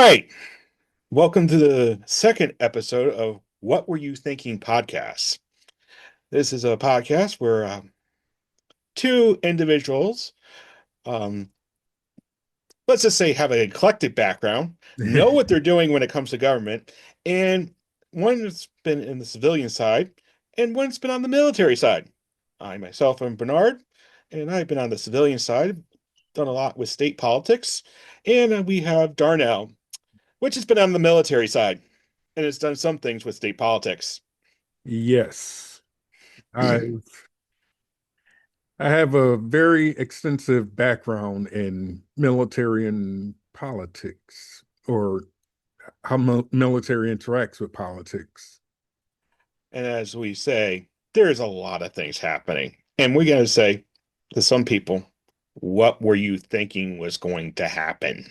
right. Welcome to the second episode of What Were You Thinking podcast. This is a podcast where two individuals, um, let's just say, have an eclectic background, know what they're doing when it comes to government, and one's been in the civilian side and one's been on the military side. I myself am Bernard, and I've been on the civilian side, done a lot with state politics, and we have Darnell, which has been on the military side and has done some things with state politics. Yes, I I have a very extensive background in military and politics, or how military interacts with politics. And as we say, there's a lot of things happening. And we're going to say to some people, what were you thinking was going to happen?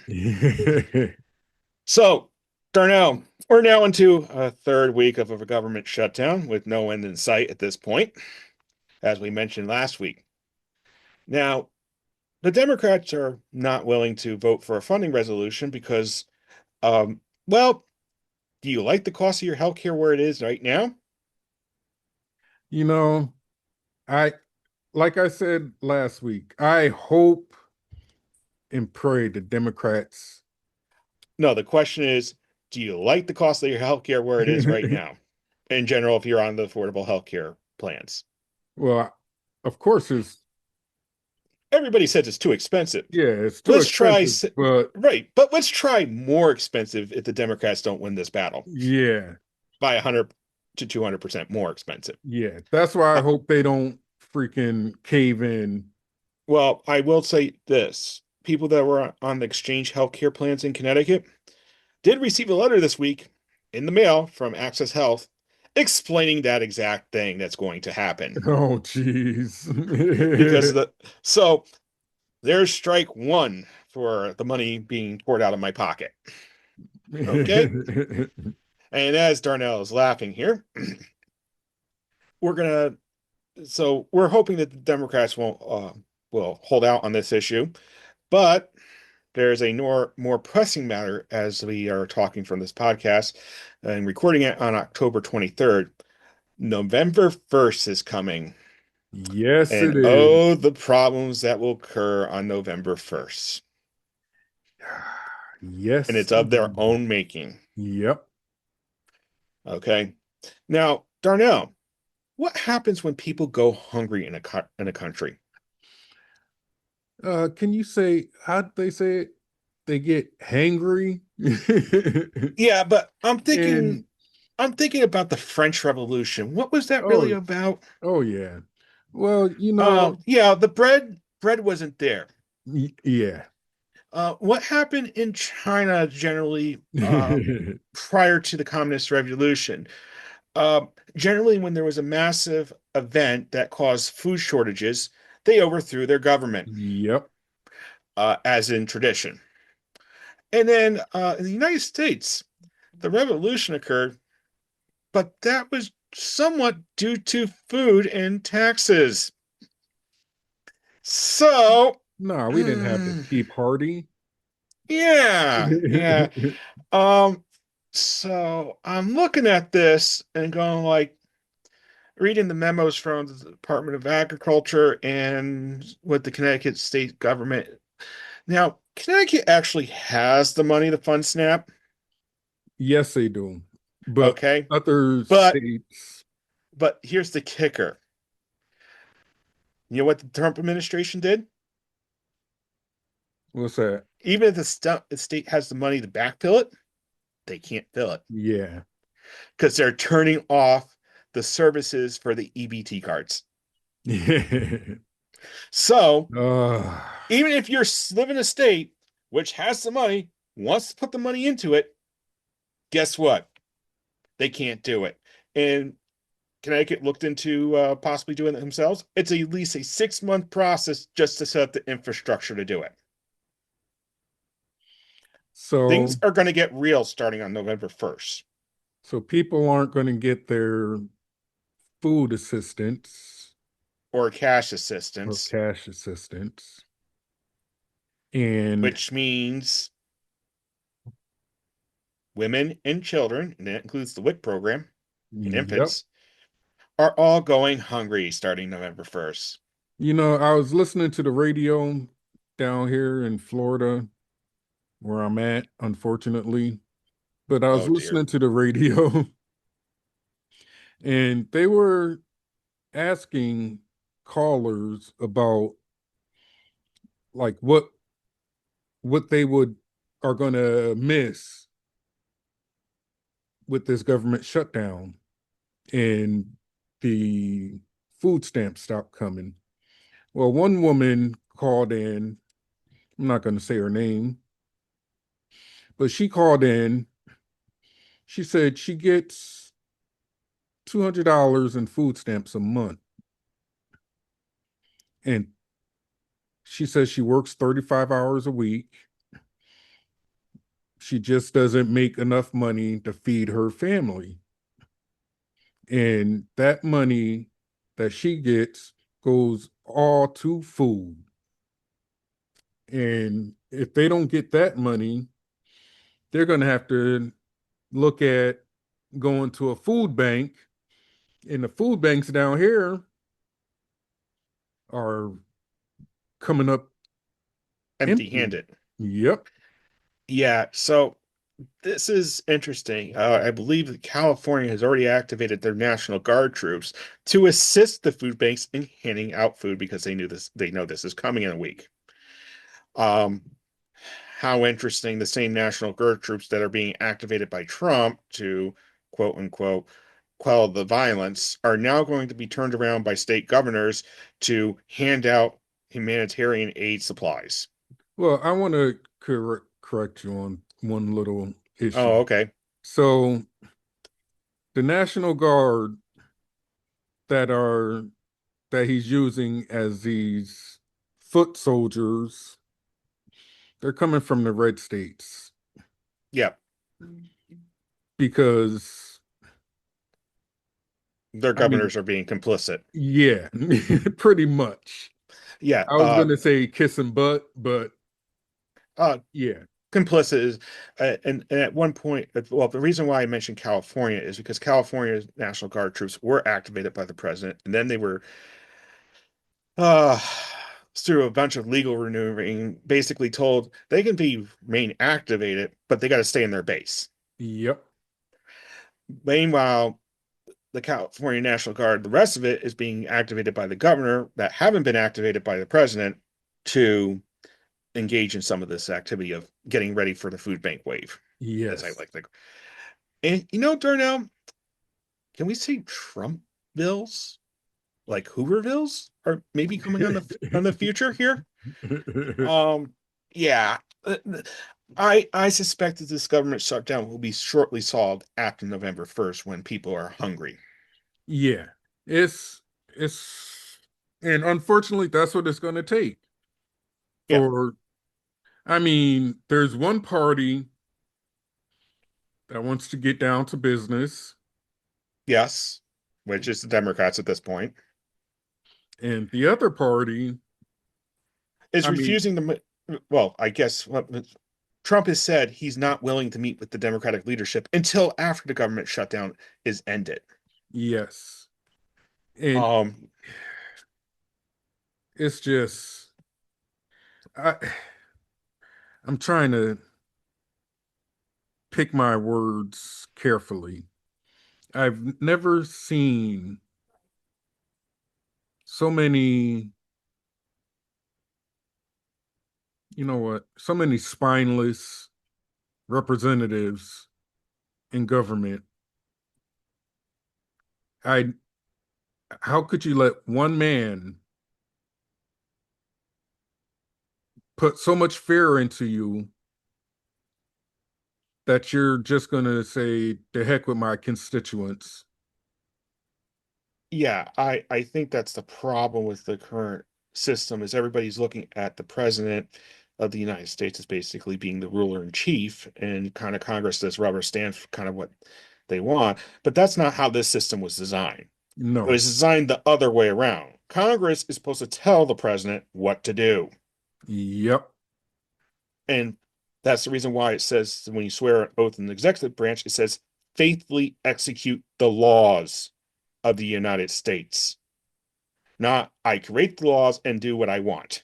So, Darnell, we're now into a third week of a government shutdown with no end in sight at this point, as we mentioned last week. Now, the Democrats are not willing to vote for a funding resolution because, well, do you like the cost of your healthcare where it is right now? You know, I like I said last week, I hope and pray the Democrats. No, the question is, do you like the cost of your healthcare where it is right now? In general, if you're on the affordable healthcare plans. Well, of course it's Everybody says it's too expensive. yeah, it's too Let's try, expensive, but right, but let's try more expensive if the Democrats don't win this battle yeah, by 100 to 200% more expensive. yeah. That's why I Uh, hope they don't freaking cave in. well, I will say this. People that were on the exchange healthcare plans in Connecticut did receive a letter this week in the mail from Access Health explaining that exact thing that's going to happen. Oh, jeez. Because of the so there's strike one for the money being poured out of my pocket. Okay. And as Darnell is laughing here, we're gonna we're hoping that the Democrats won't will hold out on this issue, but there's a more pressing matter as we are talking from this podcast and recording it on October 23rd. November 1st is coming. Yes, And it is. oh, the problems that will occur on November 1st. And Yes, it's of their indeed. own making. Yep. Okay. Now, Darnell, what happens when people go hungry in a country? Can you say how did they say it? They get hangry. Yeah, but And I'm thinking about the French Revolution. What was that really oh, about? oh yeah. Well, you know, Yeah, the bread wasn't there. yeah. What happened in China generally prior to the Communist Revolution? Uh, Generally, when there was a massive event that caused food shortages, they overthrew their government, Yep. as in tradition. And then in the United States, the revolution occurred, but that was somewhat due to food and taxes. So, No, we didn't have the mm, Tea Party. yeah. Um, so I'm looking at this and going like, reading the memos from the Department of Agriculture and with the Connecticut state government. Now, Connecticut actually has the money to fund SNAP, Yes, they do. But okay? other But states, here's the kicker. You know what the Trump administration did? what's that? Even if the state has the money to backfill it, they can't fill it Yeah. because they're turning off the services for the EBT cards. So uh, even if you're living in a state which has the money, wants to put the money into it, guess what? They can't do it. And Connecticut looked into possibly doing it themselves. It's at least a 6 month process just to set up the infrastructure to do it. Things so are going to get real starting on November 1st. so people aren't going to get their food assistance Or cash or assistance, cash assistance. And which means women and children, and that includes the WIC program and Yep. infants, are all going hungry starting November 1st. I was listening to the radio down here in Florida, where I'm at, unfortunately, but I was Oh dear. listening to the radio and they were asking callers about like what they would are going to miss with this government shutdown and the food stamps stopped coming. Well, one woman called in. I'm not going to say her name, but she called in. She said she gets $200 in food stamps a month. And she says she works 35 hours a week. She just doesn't make enough money to feed her family. And that money that she gets goes all to food. And if they don't get that money, they're going to have to look at going to a food bank. And the food banks down here are coming up empty. Empty-handed. Yep. Yeah, so this is interesting. I believe that California has already activated their National Guard troops to assist the food banks in handing out food because they know this is coming in a week. Um, how interesting, the same National Guard troops that are being activated by Trump to quote unquote quell the violence are now going to be turned around by state governors to hand out humanitarian aid supplies. Well, I want to correct you on one little issue. Oh, okay. So, the National Guard that are that he's using as these foot soldiers, they're coming from the red states Yeah, because their I mean, governors are being complicit. yeah, pretty much. Yeah, I was gonna say kissing butt, but uh, yeah, complicit is, and at one point, well, the reason why I mentioned California is because California's National Guard troops were activated by the president, and then they were, uh, through a bunch of legal maneuvering, basically told they can be remain activated, but they got to stay in their base. yep, Meanwhile, the California National Guard, the rest of it is being activated by the governor that haven't been activated by the president to engage in some of this activity of getting ready for the food bank wave, as I yes. like to. And Darnell, can we say Trump bills, like Hoovervilles, are maybe coming on the future here? Um, yeah, I suspect that this government shutdown will be shortly solved after November 1st when people are hungry. Yeah, it's and unfortunately that's what it's going to take Yeah, for I mean, there's one party that wants to get down to business, yes, which is the Democrats at this point, and the other party, is I mean, refusing to. Well, I guess what Trump has said he's not willing to meet with the Democratic leadership until after the government shutdown is ended. yes. And Um, it's just I I'm trying to pick my words carefully. I've never seen so many, so many spineless representatives in government. I How could you let one man put so much fear into you that you're just going to say, the heck with my constituents? yeah, I think that's the problem with the current system is everybody's looking at the president of the United States as basically being the ruler in chief, and kind of Congress does rubber stamp for kind of what they want. But that's not how this system was designed. It No. was designed the other way around. Congress is supposed to tell the president what to do. Yep. And That's the reason why it says when you swear an oath in the executive branch, it says faithfully execute the laws of the United States. Not I create the laws and do what I want.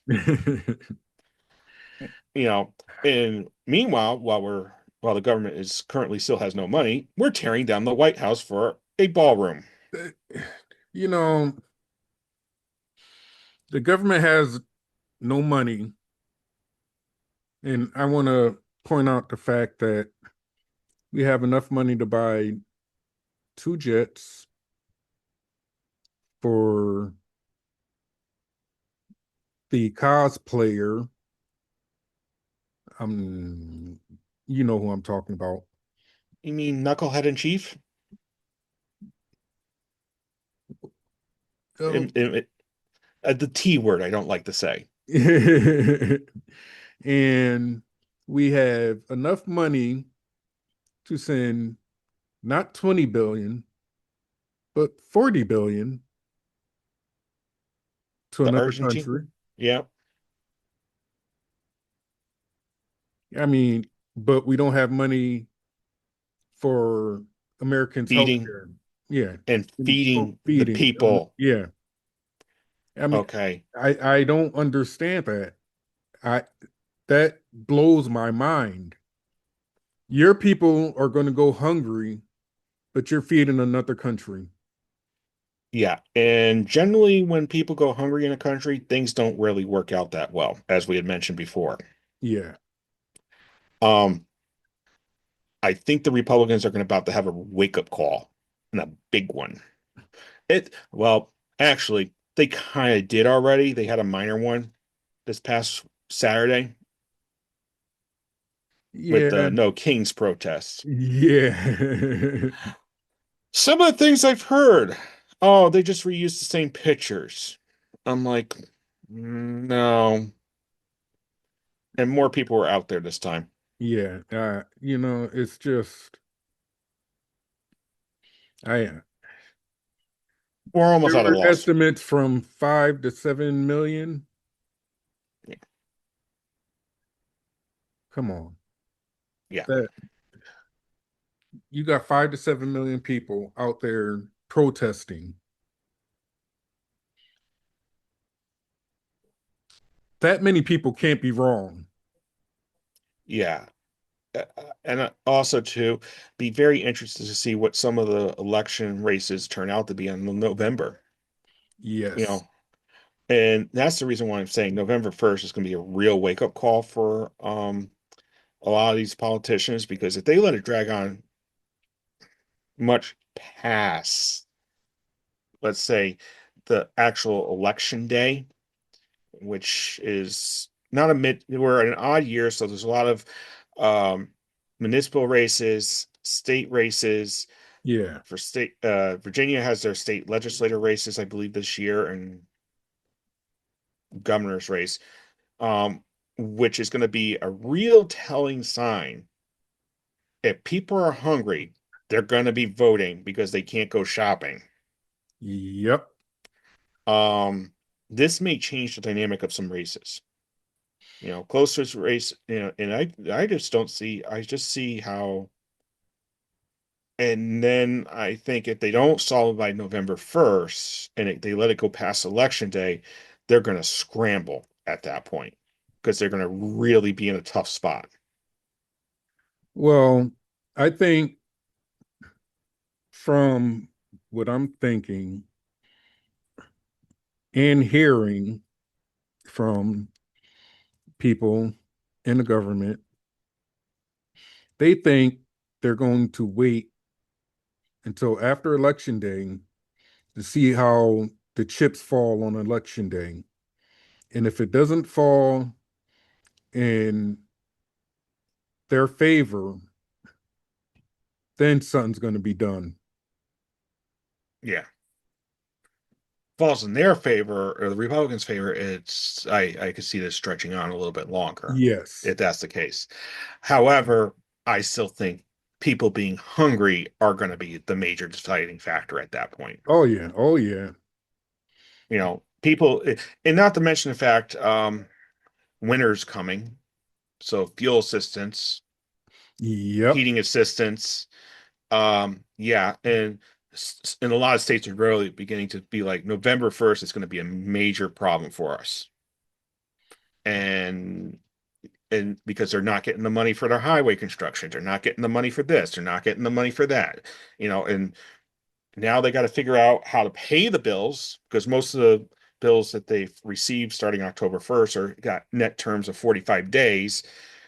You know, and meanwhile, while the government is currently still has no money, we're tearing down the White House for a ballroom. You know, the government has no money, and I want to point out the fact that we have enough money to buy two jets for the cosplayer. Um, you know who I'm talking about. You mean knucklehead in chief? Oh. The T word I don't like to say. And we have enough money to send not 20 billion, but 40 billion to The another Argentine, country. yeah, I mean, but we don't have money for Americans' health feeding care. Yeah. and And for feeding the feeding. people. Yeah. I mean, Okay, I don't understand that. I that blows my mind. Your people are going to go hungry, but you're feeding another country. yeah, and generally when people go hungry in a country, things don't really work out that well, as we had mentioned before. Yeah. Um, I think the Republicans are going about to have a wake-up call, and a big one. Well, actually, they kind of did already. They had a minor one this past Saturday with Yeah. the No Kings protests. Yeah. Some of the things I've heard, oh, they just reused the same pictures. I'm like, no. And more people were out there this time. Yeah. It's just I We're almost there out of were loss. estimates from 5 to 7 million. Come on. Yeah. That you got 5 to 7 million people out there protesting. That many people can't be wrong. Yeah. And also to be very interested to see what some of the election races turn out to be in November. You Yes. know, and that's the reason why I'm saying November 1st is going to be a real wake-up call for a lot of these politicians because if they let it drag on much past, let's say, the actual election day, which is not a mid, we're in an odd year, so there's a lot of um, municipal races, state races. Yeah. For state, Virginia has their state legislator races, I believe, this year, and governor's race, um, which is going to be a real telling sign. If people are hungry, they're going to be voting because they can't go shopping. Yep. Um, this may change the dynamic of some races. Closest race, and I just don't see, I just see how, and then I think if they don't solve it by November 1st and they let it go past election day, they're going to scramble at that point because they're going to really be in a tough spot. Well, I think from what I'm thinking and hearing from people in the government, they think they're going to wait until after election day to see how the chips fall on election day. And if it doesn't fall in their favor, then something's going to be done. Yeah. Falls in their favor or the Republicans' favor, I could see this stretching on a little bit longer Yes. if that's the case. However, I still think people being hungry are going to be the major deciding factor at that point. Oh, yeah. Oh, yeah. People, and not to mention the fact, winter's coming. So fuel assistance, Yep. heating assistance. Yeah, and in a lot of states are really beginning to be like November 1st is going to be a major problem for us. And because they're not getting the money for their highway construction, they're not getting the money for this, they're not getting the money for that, and now they got to figure out how to pay the bills because most of the bills that they've received starting October 1st are got net terms of 45 days,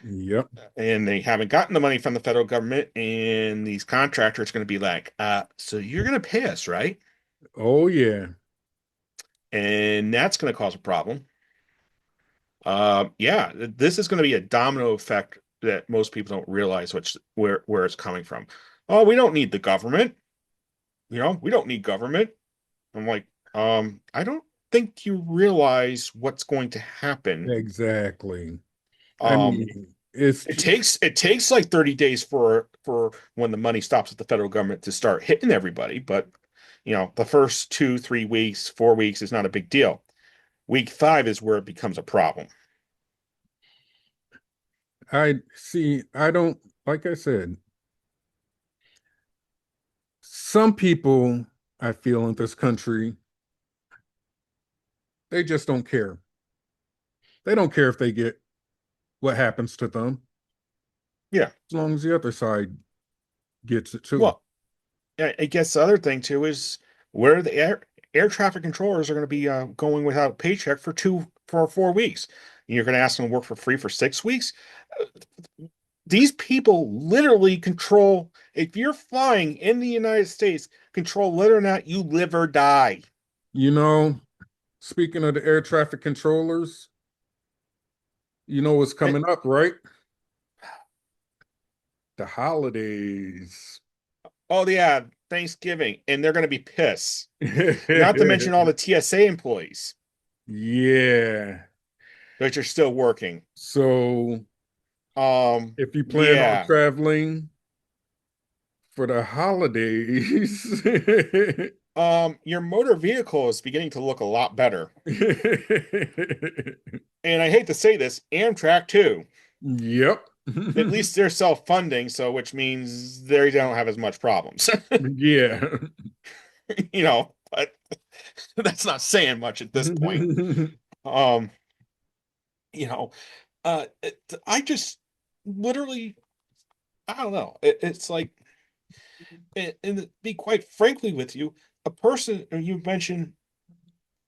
Yep. and they haven't gotten the money from the federal government, and these contractors are going to be like, so you're going to pay us, right? Oh yeah. And that's going to cause a problem. Yeah, this is going to be a domino effect that most people don't realize where it's coming from. Oh, we don't need the government. We don't need government. I'm like, I don't think you realize what's going to happen. Exactly. I Um, mean, it's it takes like 30 days for when the money stops at the federal government to start hitting everybody, but the first 2, 3 weeks, 4 weeks is not a big deal. Week 5 is where it becomes a problem. I see, I don't, like I said, some people I feel in this country, they just don't care. They don't care if they get what happens to them, Yeah. as long as the other side gets it too. Well, I guess the other thing too is where the air traffic controllers are going to be going without a paycheck for 4 weeks. You're going to ask them to work for free for 6 weeks. These people literally control, if you're flying in the United States, control whether or not you live or die. You know, speaking of the air traffic controllers, you know what's And, coming up, right? The holidays. oh yeah, Thanksgiving, and they're going to be pissed. Not to mention all the TSA employees, Yeah. which are still working. So if you plan on Yeah. traveling for the holidays, Your motor vehicle is beginning to look a lot better. And I hate to say this, Amtrak too. yep. At least they're self-funding, so which means they don't have as much problems. Yeah. But that's not saying much at this point. Um, you know, I just literally, I don't know. It's like, and to be quite frankly with you, a person, you mentioned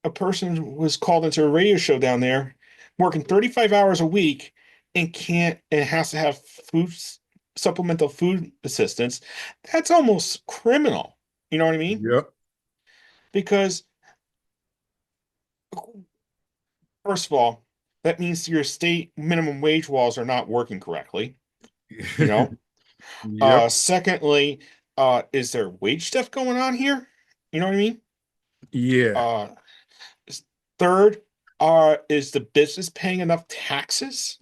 a person was called into a radio show down there, working 35 hours a week and has to have supplemental food assistance. That's almost criminal. You know what I mean? Yep. Because first of all, that means your state minimum wage laws are not working correctly, you know? Yep. Secondly, is there wage stuff going on here? You know what I mean? Yeah. Uh, third, is the business paying enough taxes?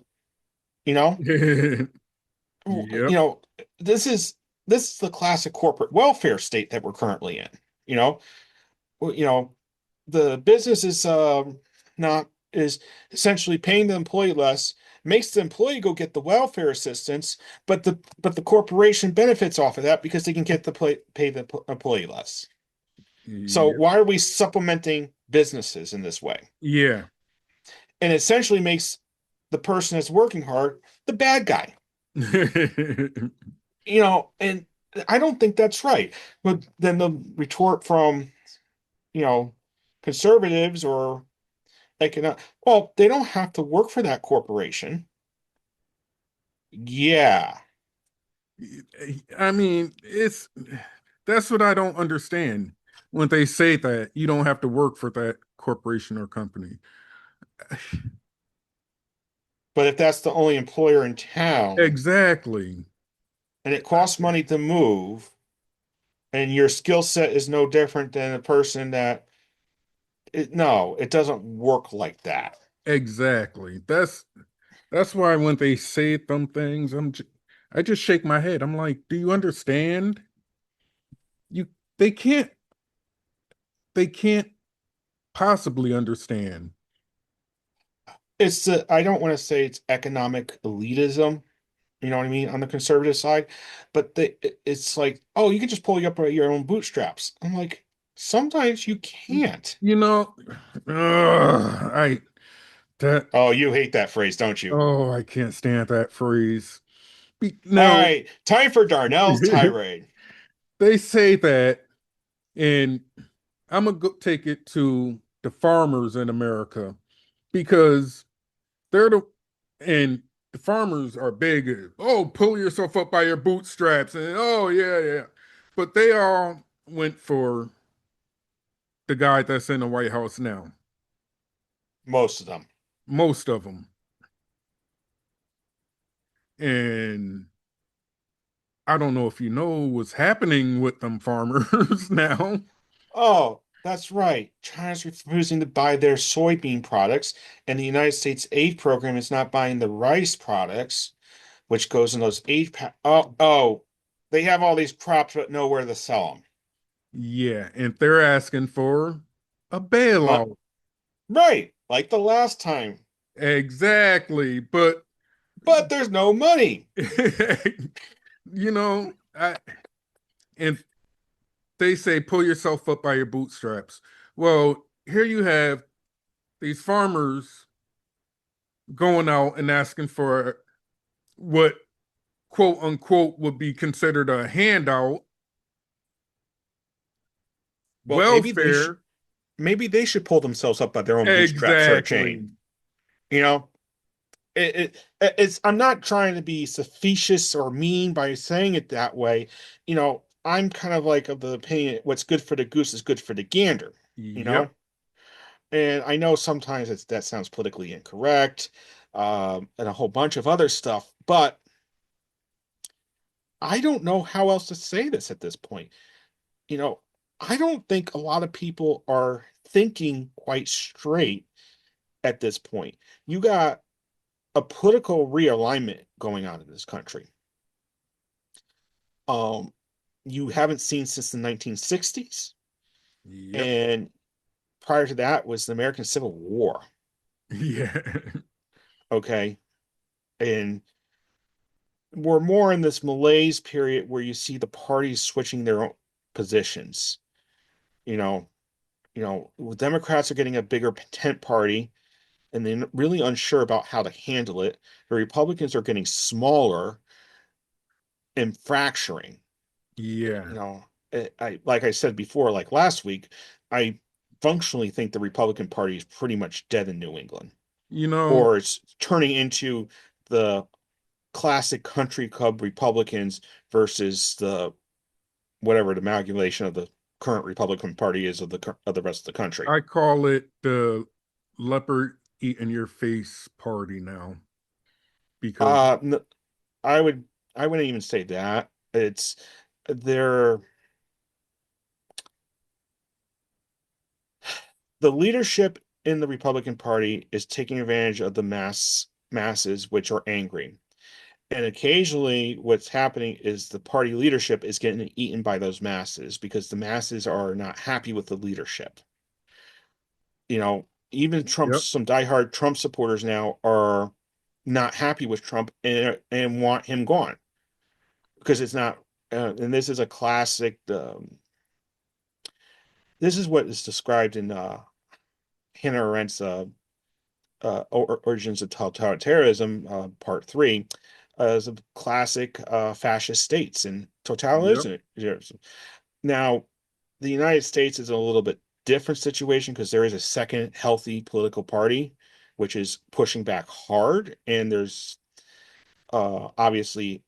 You know, you Yep. know, this is this is the classic corporate welfare state that we're currently in. You know, Well, the business is not is essentially paying the employee less, makes the employee go get the welfare assistance, but the corporation benefits off of that because they can get the pay the employee less. So Yep. why are we supplementing businesses in this way? Yeah. And essentially makes the person that's working hard the bad guy. And I don't think that's right. But then the retort from, you know, conservatives or economic, well, they don't have to work for that corporation. Yeah. I mean, that's what I don't understand when they say that you don't have to work for that corporation or company. But if that's the only employer in town Exactly. and it costs money to move and your skill set is no different than a person no, it doesn't work like that. Exactly. That's why when they say them things, I just shake my head. I'm like, do you understand? You they can't they can't possibly understand. I don't want to say it's economic elitism, you know what I mean, on the conservative side, but it's like, oh, you can just pull you up by your own bootstraps. I'm like, sometimes you can't. You know, I that Oh, you hate that phrase, don't you? oh, I can't stand that phrase. All No, right, time for Darnell's tirade. they say that, and I'm gonna go take it to the farmers in America because they're the and the farmers are big. Oh, pull yourself up by your bootstraps, and oh yeah, yeah. But they all went for the guy that's in the White House now. Most of them. Most of them, and I don't know if you know what's happening with them farmers now. Oh, that's right. China's refusing to buy their soybean products, and the United States aid program is not buying the rice products, which goes in those aid pa oh, they have all these crops but nowhere to sell them. Yeah, and they're asking for a My, bailout. right, like the last time. Exactly, but But there's no money. you know, and they say pull yourself up by your bootstraps. Well, here you have these farmers going out and asking for what quote unquote would be considered a handout, Well, welfare. maybe they should pull themselves up by their own bootstraps for a Exactly. chain. You know, it's I'm not trying to be facetious or mean by saying it that way. I'm kind of like of the opinion what's good for the goose is good for the gander, you know? Yep. And I know sometimes that sounds politically incorrect, and a whole bunch of other stuff, but I don't know how else to say this at this point. You know, I don't think a lot of people are thinking quite straight at this point. You got a political realignment going on in this country. Um, you haven't seen since the 1960s, Yep. and prior to that was the American Civil War. Yeah. Okay, and we're more in this malaise period where you see the parties switching their own positions. You know, Democrats are getting a bigger tent party, and they're really unsure about how to handle it. The Republicans are getting smaller and fracturing. Yeah. You know, I like I said before, like last week, I functionally think the Republican Party is pretty much dead in New England, You know, or it's turning into the classic country club Republicans versus the whatever the amalgamation of the current Republican Party is of the rest of the country. I call it the leopard eating your face party now because Uh, I would I wouldn't even say that. It's they're the leadership in the Republican Party is taking advantage of the masses which are angry. And occasionally what's happening is the party leadership is getting eaten by those masses because the masses are not happy with the leadership. Even yep. Some diehard Trump supporters now are not happy with Trump and want him gone because it's not and this is a classic this is what is described in Hannah Arendt's Origins of Totalitarianism, Part 3, as a classic fascist states and Yep. totalitarianism. Now, the United States is in a little bit different situation because there is a second healthy political party, which is pushing back hard, and there's obviously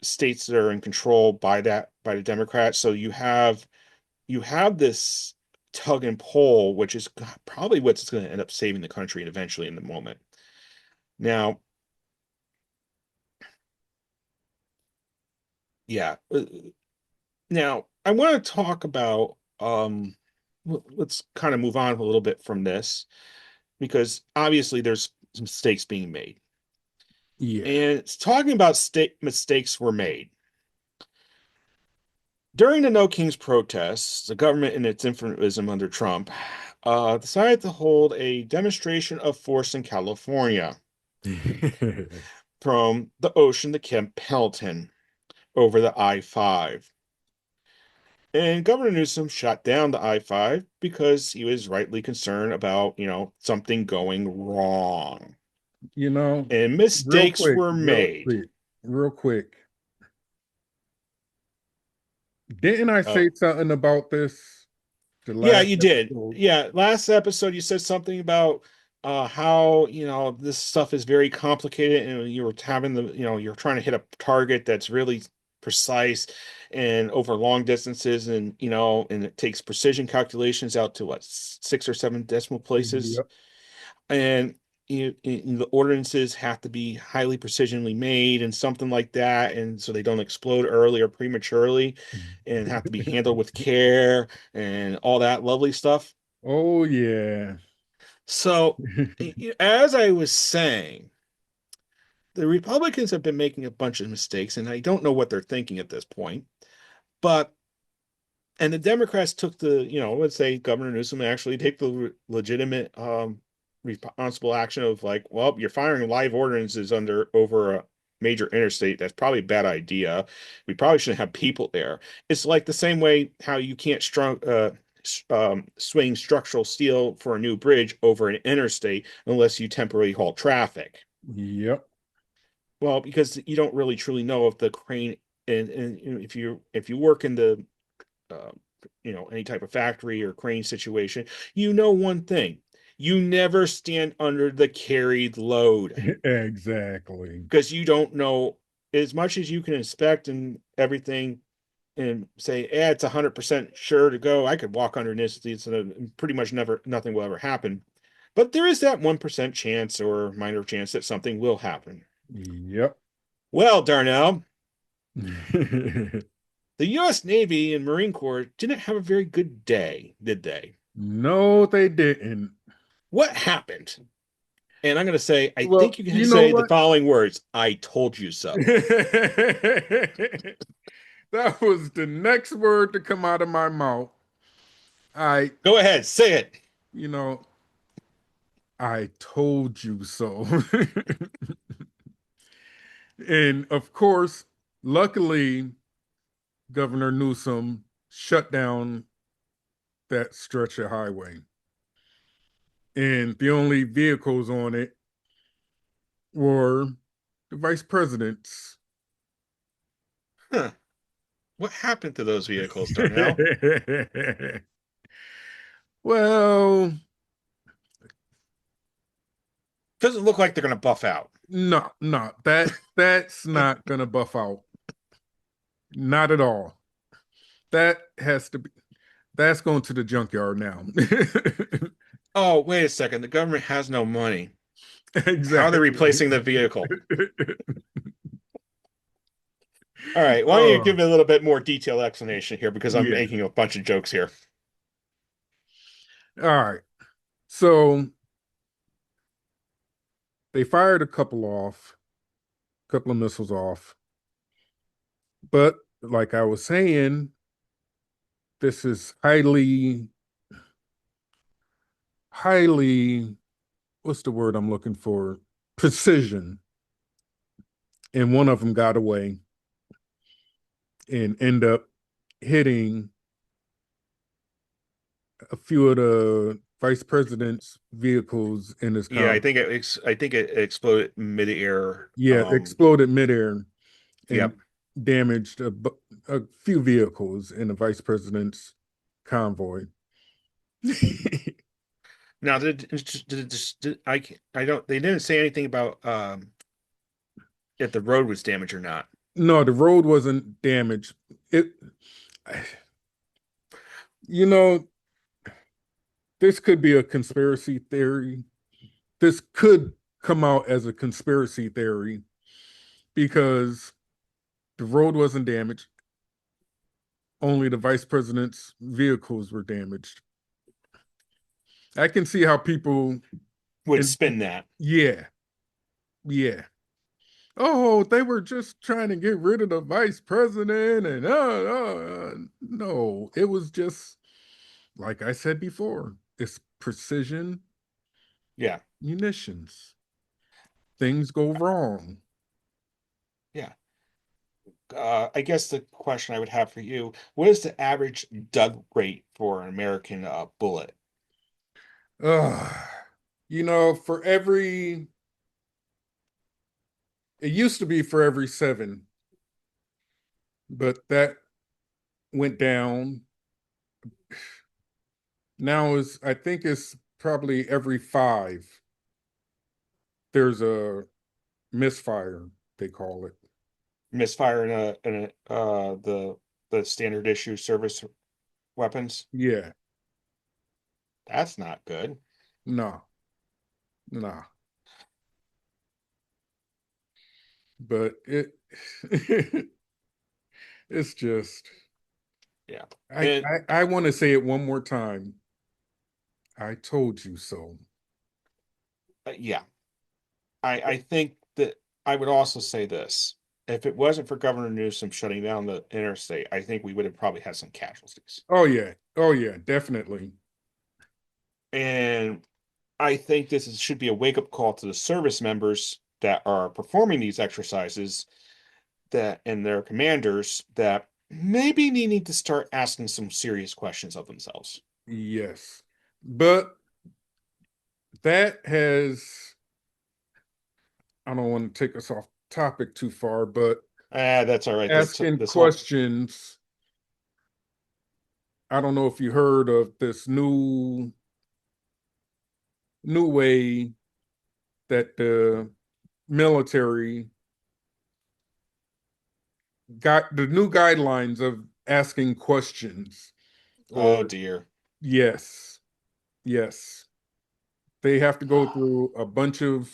states that are in control by the Democrats. So you have this tug and pull, which is probably what's going to end up saving the country and eventually in the moment. Now, yeah. Now I want to talk about let's kind of move on a little bit from this because obviously there's some mistakes being made. Yeah. And it's talking about state mistakes were made. During the No Kings protests, the government in its influenceism under Trump decided to hold a demonstration of force in California from the ocean to Camp Pendleton over the I-5. And Governor Newsom shut down the I-5 because he was rightly concerned about, something going wrong. You know, And real mistakes quick, were real made. quick, real quick. Didn't I say Oh, something about this the yeah, last you did. episode? Yeah, last episode you said something about how, this stuff is very complicated and you were having you're trying to hit a target that's really precise and over long distances and it takes precision calculations out to what, 6 or 7 decimal places. Yep. And the ordinances have to be highly precisionally made and something like that, and so they don't explode early or prematurely, and have to be handled with care and all that lovely stuff. Oh yeah. So, as I was saying, the Republicans have been making a bunch of mistakes, and I don't know what they're thinking at this point. But and the Democrats took let's say Governor Newsom actually take the legitimate, responsible action of like, well, you're firing live ordinances over a major interstate. That's probably a bad idea. We probably shouldn't have people there. It's like the same way how you can't swing structural steel for a new bridge over an interstate unless you temporarily halt traffic. Yep. Well, because you don't really truly know if the crane and if you work in the uh, any type of factory or crane situation, one thing: you never stand under the carried load Exactly. because you don't know as much as you can inspect and everything and say, yeah, it's 100% sure to go. I could walk underneath this and pretty much nothing will ever happen. But there is that 1% chance or minor chance that something will happen. Yep. Well, Darnell, the U.S. Navy and Marine Corps didn't have a very good day, did they? No, they didn't. What happened? And I'm going to say, I think Well, you can you know say the what? following words: I told you so. That was the next word to come out of my mouth. I, Go ahead, say it. you know, I told you so. And of course, luckily, Governor Newsom shut down that stretch of highway. And the only vehicles on it were the vice president's. Huh. What happened to those vehicles, Darnell? Well, Doesn't look like they're going to buff out. no, no, that's not gonna buff out. Not at all. That has to be that's going to the junkyard now. Oh, wait a second. The government has no money. How are they Exactly. replacing the vehicle? All right. Why don't you give Oh, me a little bit more detailed explanation here because I'm yeah. making a bunch of jokes here. All right. So they fired a couple of missiles off. But like I was saying, this is highly, what's the word I'm looking for? Precision. And one of them got away and end up hitting a few of the vice president's vehicles in his Yeah, car. I think it exploded midair. Yeah, exploded midair and Yep. damaged a few vehicles in the vice president's convoy. Now, I don't, they didn't say anything about if the road was damaged or not. No, the road wasn't damaged. It, you know, this could be a conspiracy theory. This could come out as a conspiracy theory because the road wasn't damaged. Only the vice president's vehicles were damaged. I can see how people, Would and spin that. yeah, yeah. Oh, they were just trying to get rid of the vice president, and no, it was just like I said before. It's precision Yeah, munitions. Things go wrong. yeah. I guess the question I would have for you, what is the average dug rate for an American bullet? Ugh. For every, it used to be for every seven, but that went down. Now I think it's probably every five. There's a misfire, they call it. Misfire in the standard issue service weapons? Yeah, That's not good. no, nah. But it's just Yeah. I And I, I want to say it one more time. I told you so. yeah, I think that I would also say this. If it wasn't for Governor Newsom shutting down the interstate, I think we would have probably had some casualties. Oh yeah. Oh yeah, definitely. And I think should be a wake-up call to the service members that are performing these exercises that and their commanders that maybe they need to start asking some serious questions of themselves. Yes. But that has I don't want to take us off topic too far, but That's all right. asking This whole questions. I don't know if you heard of this new way that the military got the new guidelines of asking questions oh or dear. yes, yes. They have to go through a bunch of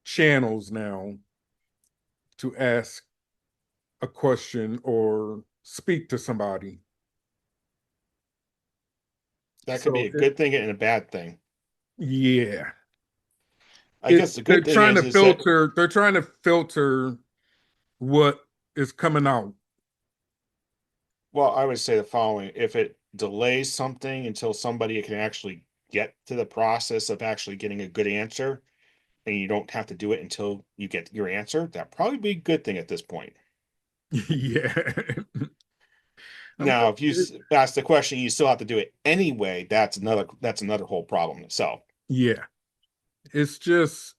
channels now to ask a question or speak to somebody. That could be So a good thing and a bad thing. yeah. I guess the They're good thing trying to is that filter what is coming out. well, I would say the following: if it delays something until somebody can actually get to the process of actually getting a good answer, and you don't have to do it until you get your answer, that probably be a good thing at this point. Yeah. I'm Now, if you ask the question, you still have to do it anyway. That's another whole problem itself. yeah. It's just,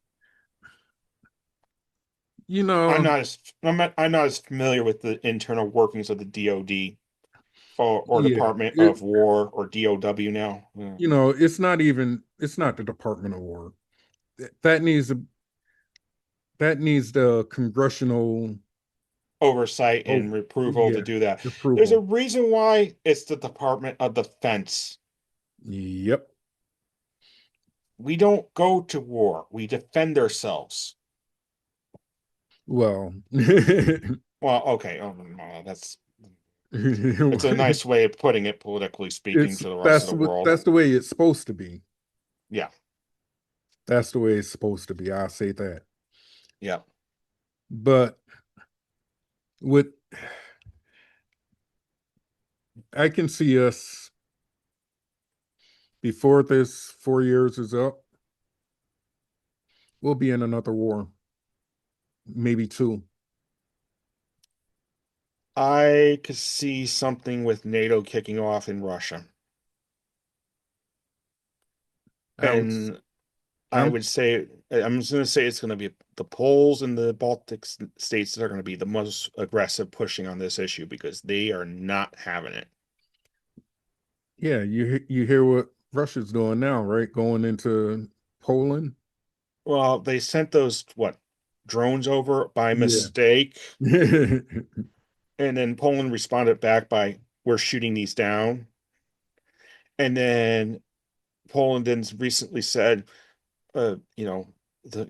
you I'm know, not as I'm not as familiar with the internal workings of the DoD or yeah. Department of War or DOW now. Yeah. It's not the Department of War. That needs a that needs the congressional Oversight oh and approval to yeah, do that. There's a approval. reason why it's the Department of Defense. Yep. We don't go to war. We defend ourselves. Well, Well, okay. Oh, no, it's a nice way of putting it politically speaking it's to the rest of the world. that's the way it's supposed to be. Yeah. That's the way it's supposed to be. I'll say that. Yeah. But with I can see us before this 4 years is up, we'll be in another war, maybe two. I could see something with NATO kicking off in Russia. I was, And I I'm, would say, I'm just going to say it's going to be the Poles and the Baltic states that are going to be the most aggressive pushing on this issue because they are not having it. yeah. You hear what Russia's doing now, right? Going into Poland. Well, they sent those, what, drones over by Yeah. mistake. And then Poland responded back by, we're shooting these down. And then Poland then recently said, I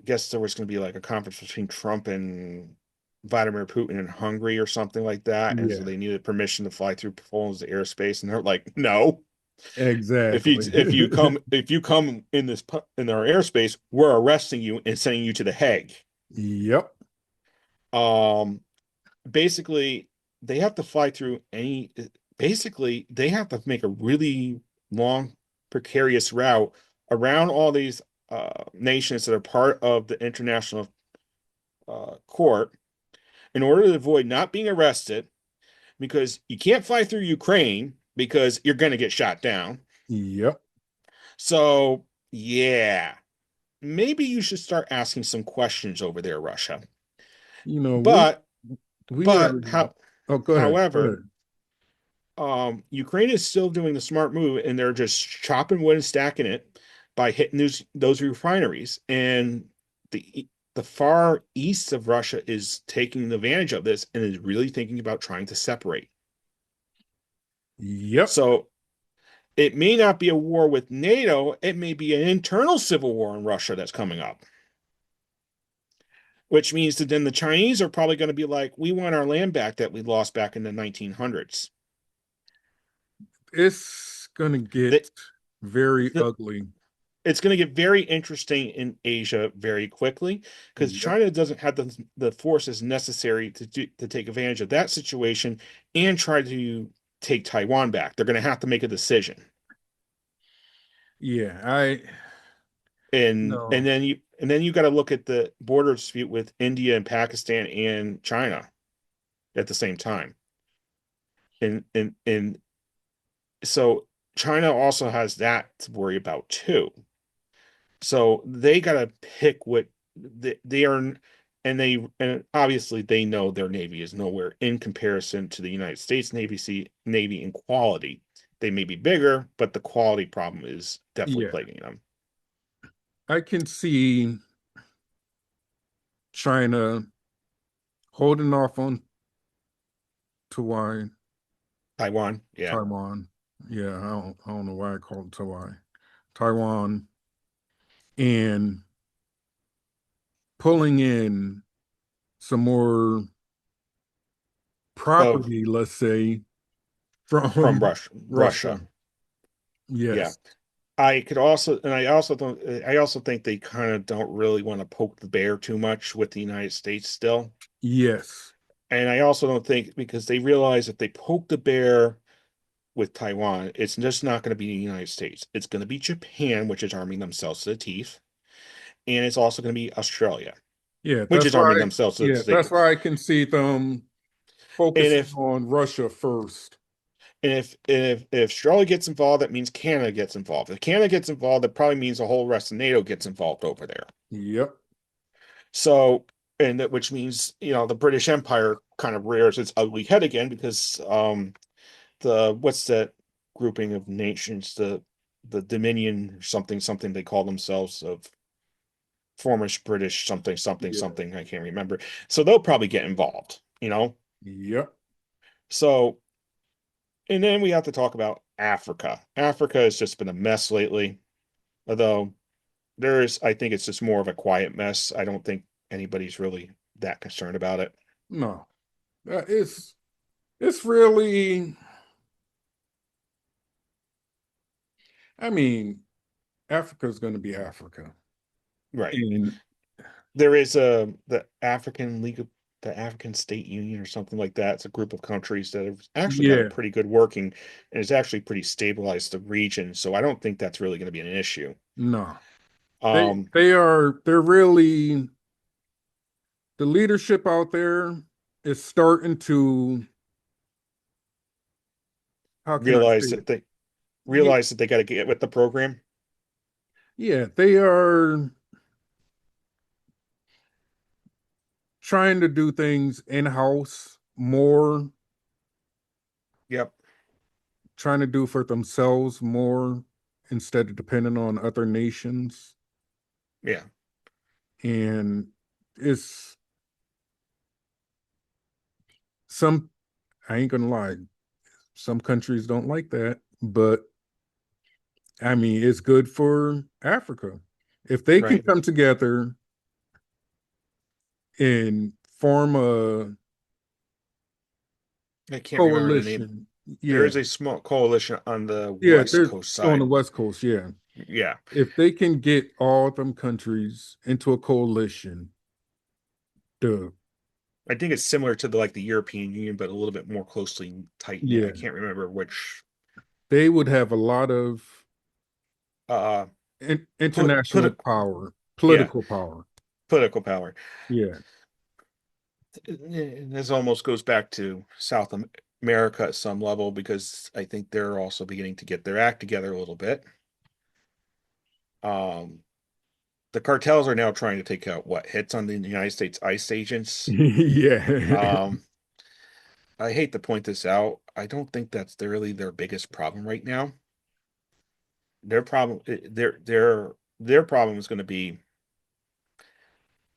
guess there was going to be like a conference between Trump and Vladimir Putin in Hungary or something like that. And so Yeah, they needed permission to fly through Poland's airspace. And they're like, no, exactly. if you come in in our airspace, we're arresting you and sending you to the Hague. Yep. Um, basically, they have to fly through any, basically, they have to make a really long precarious route around all these nations that are part of the international court in order to avoid not being arrested because you can't fly through Ukraine because you're going to get shot down. Yep. So, yeah, maybe you should start asking some questions over there, Russia. You know, But, we but are. how, Oh, go ahead. Go however, ahead. Ukraine is still doing the smart move, and they're just chopping wood and stacking it by hitting those refineries. And the far east of Russia is taking advantage of this and is really thinking about trying to separate. Yep. So it may not be a war with NATO, it may be an internal civil war in Russia that's coming up. Which means that then the Chinese are probably going to be like, we want our land back that we lost back in the 1900s. It's gonna get That very the, ugly. it's going to get very interesting in Asia very quickly because Yep. China doesn't have the forces necessary to take advantage of that situation and try to take Taiwan back. They're going to have to make a decision. Yeah, I And no. then you got to look at the border dispute with India and Pakistan and China at the same time. And so China also has that to worry about too. So they got to pick what they are, and obviously they know their Navy is nowhere in comparison to the United States Navy in quality. They may be bigger, but the quality problem is definitely Yeah, plaguing them. I can see China holding off on Taiwan. Taiwan, yeah. Taiwan. Yeah, I don't know why I called it Taiwan. Taiwan and pulling in some more Of property, let's say, from from Russia. Russia. Yeah. Yes. I also think they kind of don't really want to poke the bear too much with the United States still. Yes. And I also don't think because they realize if they poke the bear with Taiwan, it's just not going to be the United States. It's going to be Japan, which is arming themselves to the teeth, and it's also going to be Australia, Yeah, which is arming themselves to the that's teeth. why I can see them And focusing if on Russia first. if Australia gets involved, that means Canada gets involved. If Canada gets involved, that probably means the whole rest of NATO gets involved over there. Yep. So, and that which means the British Empire kind of rears its ugly head again because the what's that grouping of nations the Dominion or something they call themselves of former British Yeah. something I can't remember. So they'll probably get involved. Yep. So and then we have to talk about Africa. Africa has just been a mess lately, although I think it's just more of a quiet mess. I don't think anybody's really that concerned about it. No. It's really, I mean, Africa's going to be Africa. Right. And There is the African State Union or something like that. It's a group of countries that have actually got a yeah, pretty good working and it's actually pretty stabilized the region. So I don't think that's really going to be an issue. no. Um, They're really, the leadership out there is starting to, how can I say realize it? that they Yeah, realize that they got to get with the program. yeah, they are trying to do things in-house more, Yep. trying to do for themselves more instead of depending on other nations. Yeah. And it's some, I ain't gonna lie, some countries don't like that, but I mean, it's good for Africa. If they can Right. come together and form a I can't remember the name. coalition, There yeah, is a small coalition on the yeah, West there's Coast on the side. West Coast, yeah. Yeah. If they can get all them countries into a coalition, the I think it's similar to the European Union, but a little bit more closely tight knit. I yeah, can't remember which. they would have a lot of uh International put power, yeah, political power. political power. Yeah. And this almost goes back to America at some level because I think they're also beginning to get their act together a little bit. Um, the cartels are now trying to take out what hits on the United States ICE agents. Yeah. Um, I hate to point this out. I don't think that's really their biggest problem right now. Their problem, their problem is going to be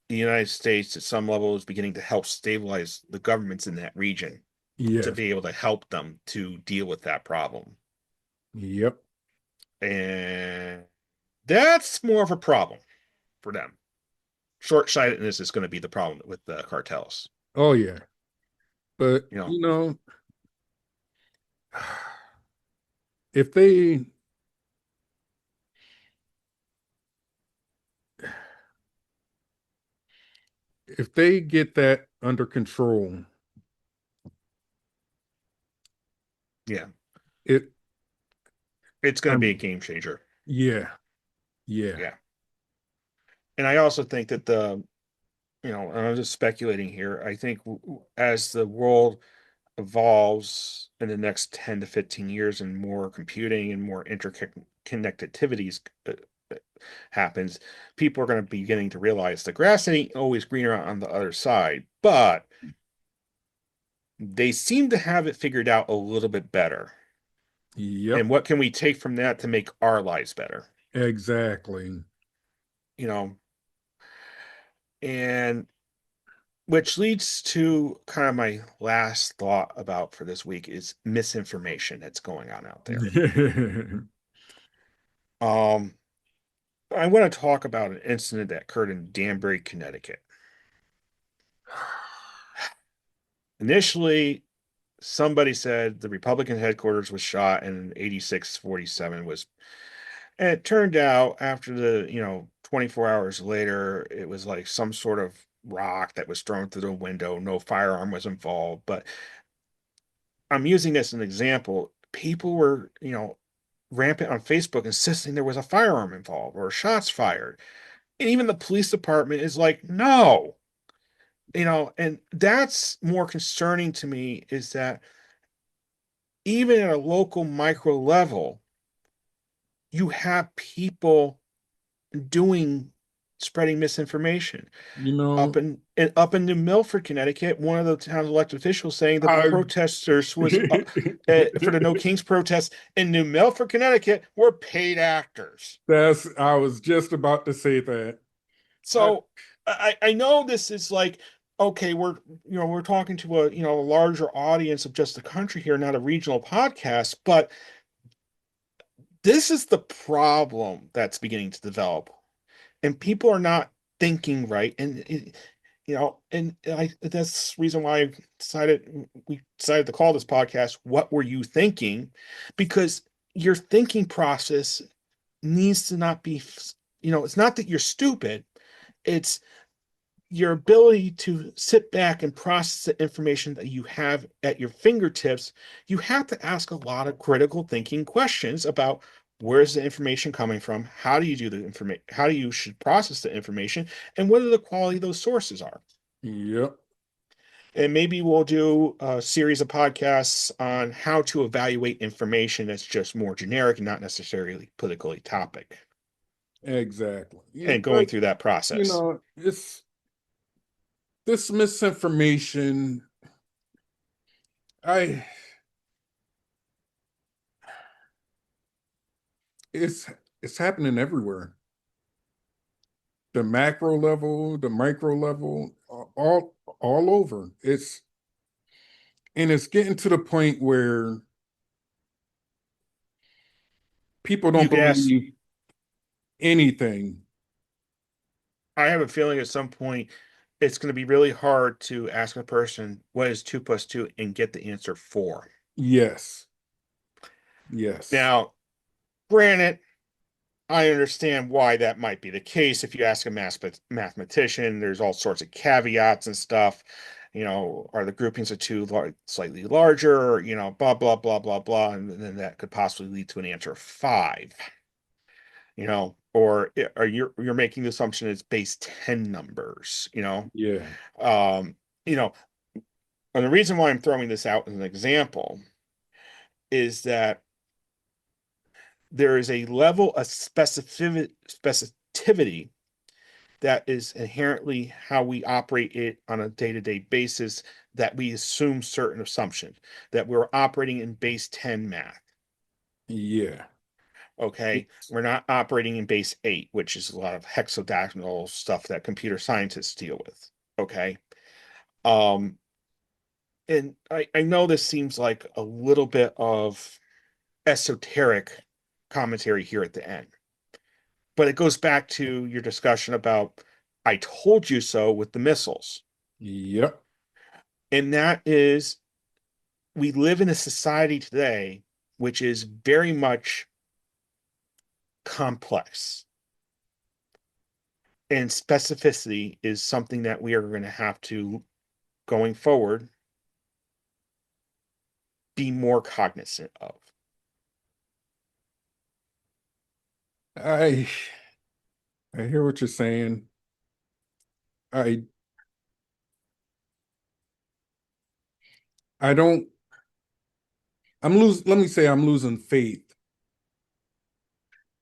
the United States at some level is beginning to help stabilize the governments in that region to Yes. be able to help them to deal with that problem. Yep. And that's more of a problem for them. Short-sightedness is going to be the problem with the cartels. Oh yeah. But You know, if they if they get that under control, yeah, it it's going to be a um game changer. yeah, yeah. Yeah. And I also think that and I'm just speculating here. I think as the world evolves in the next 10 to 15 years and more computing and more interconnectivities happens, people are going to be beginning to realize the grass ain't always greener on the other side, but they seem to have it figured out a little bit better. And Yep. what can we take from that to make our lives better? Exactly. You know, and which leads to kind of my last thought about for this week is misinformation that's going on out there. Um, I want to talk about an incident that occurred in Danbury, Connecticut. Initially, somebody said the Republican headquarters was shot and 8647 was, and it turned out after 24 hours later, it was like some sort of rock that was thrown through the window. No firearm was involved. But I'm using this as an example. People were, rampant on Facebook insisting there was a firearm involved or shots fired. And even the police department is like, no, and that's more concerning to me is that even at a local micro level, you have people doing spreading misinformation. you Up know, in New Milford, Connecticut, one of the town's elected officials saying that the I protesters was for the No Kings protest in New Milford, Connecticut, were paid actors. that's I was just about to say that. I, So I know this is like okay, we're talking to a larger audience of just the country here, not a regional podcast, but this is the problem that's beginning to develop, and people are not thinking right, and that's the reason why we decided to call this podcast "What Were You Thinking?" Because your thinking process needs to not be, it's not that you're stupid, it's your ability to sit back and process the information that you have at your fingertips. You have to ask a lot of critical thinking questions about where's the information coming from, how do you do the information, how do you should process the information, and what are the quality of those sources are. yep, And maybe we'll do a series of podcasts on how to evaluate information that's just more generic and not necessarily politically topic, exactly. Yeah, and going but through that process. it's this misinformation. I it's it's happening everywhere. The macro level, the micro level, all over. It's getting to the point where people You don't can ask, believe anything. I have a feeling at some point it's going to be really hard to ask a person what is 2 plus 2 and get the answer 4. Yes, yes, Now, granted, I understand why that might be the case. If you ask a mathematician, there's all sorts of caveats and stuff. Are the groupings of two slightly larger? Blah, blah, blah, blah, blah. And then that could possibly lead to an answer of 5. or you're making the assumption it's base 10 numbers, Yeah. um, you know, and the reason why I'm throwing this out as an example is that there is a level of specificity that is inherently how we operate it on a day-to-day basis, that we assume certain assumptions, that we're operating in base 10 math. Yeah. Okay. It's- We're not operating in base 8, which is a lot of hexadecimal stuff that computer scientists deal with. Okay. Um, and I know this seems like a little bit of esoteric commentary here at the end, but it goes back to your discussion about I told you so with the missiles. Yep. And that is, we live in a society today which is very much complex. And specificity is something that we are going to have to, going forward, be more cognizant of. I I hear what you're saying. I I don't let me say I'm losing faith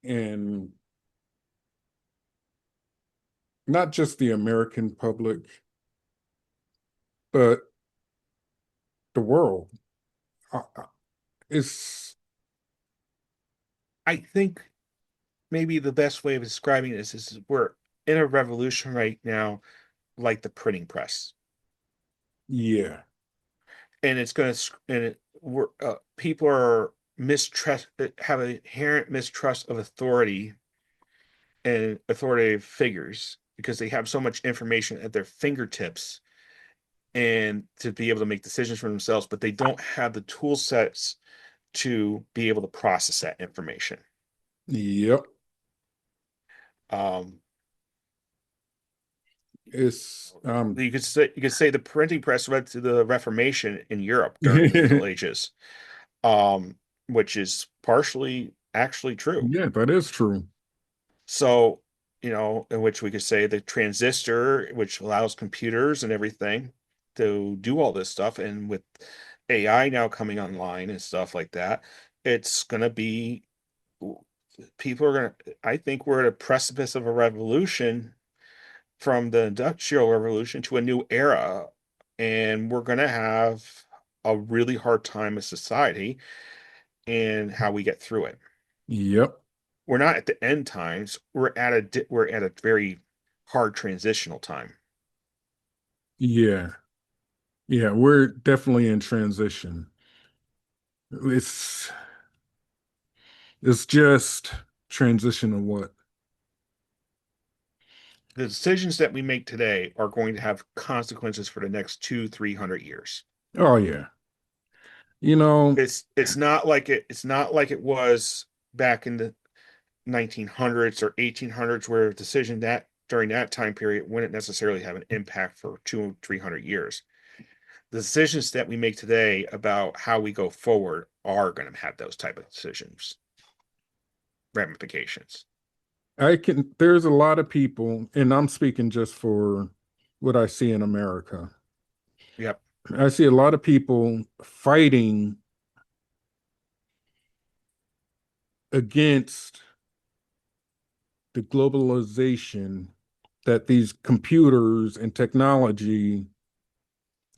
in not just the American public, but the world. It's I think maybe the best way of describing this is we're in a revolution right now, like the printing press. yeah. And it's going to, and people are mistrust, have an inherent mistrust of authority and authoritative figures because they have so much information at their fingertips and to be able to make decisions for themselves, but they don't have the tool sets to be able to process that information. Yep. Um, It's you could say the printing press led to the Reformation in Europe during the Middle Ages, um, which is partially actually true. yeah, that is true. So, in which we could say the transistor, which allows computers and everything to do all this stuff, and with AI now coming online and stuff like that, it's gonna be people are gonna. I think we're at a precipice of a revolution from the Industrial Revolution to a new era, and we're gonna have a really hard time as society and how we get through it. Yep. We're not at the end times. We're at a very hard transitional time. Yeah. Yeah, we're definitely in transition. It's it's just transition of what? The decisions that we make today are going to have consequences for the next 200-300 years. Oh yeah. You know, It's not like it was back in the 1900s or 1800s, where a decision that during that time period wouldn't necessarily have an impact for 200-300 years. The decisions that we make today about how we go forward are going to have those type of decisions ramifications. there's a lot of people, and I'm speaking just for what I see in America. Yep. I see a lot of people fighting against the globalization that these computers and technology